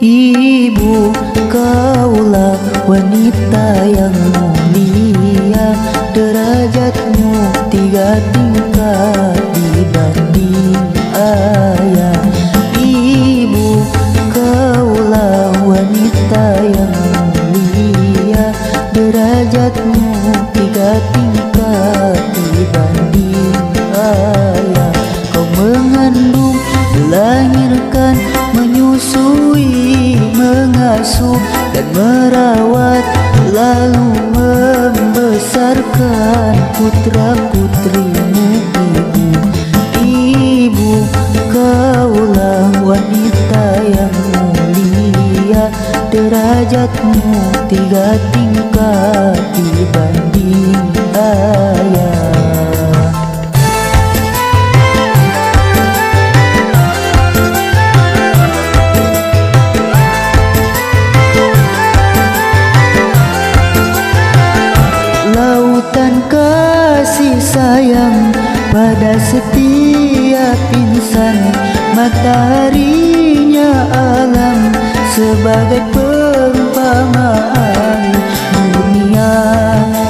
Ibu, kaulah wanita yang mulia, derajatmu 3 tingkat dibanding ayah. Ibu, kaulah wanita yang mulia, derajatmu 3 tingkat dibanding ayah. Kau mengandung, melahirkan, menyusui, mengasuh dan merawat, lalu membesarkan putra-putrimu. Ibu, kaulah wanita yang mulia, derajatmu 3 tingkat dibanding ayah. Lautan kasih sayang pada setiap insan, mataharinya alam sebagai perumpamaan. Dunia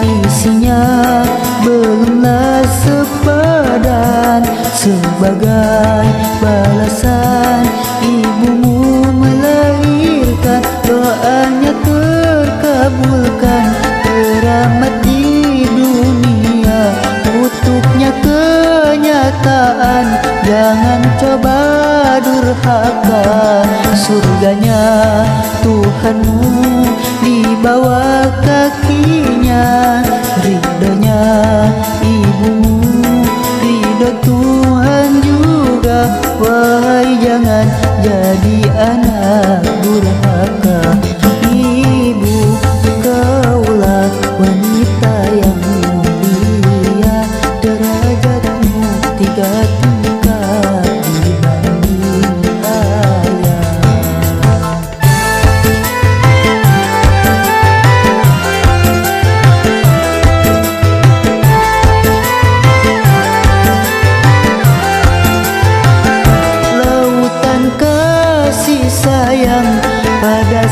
isinya belumlah sepadan, sebagai balasan ibumu melahirkan, doanya terkabulkan, teramat di dunia. Kutuknya kenyataan, jangan coba durhaka. Surganya Tuhanmu di bawah kakinya, ridhonya ibumu, ridho Tuhan juga. Wahai jangan jadi anak durhaka. Ibu, kaulah wanita yang mulia, derajatmu 3 tingkat dibanding ayah. Lautan kasih sayang pada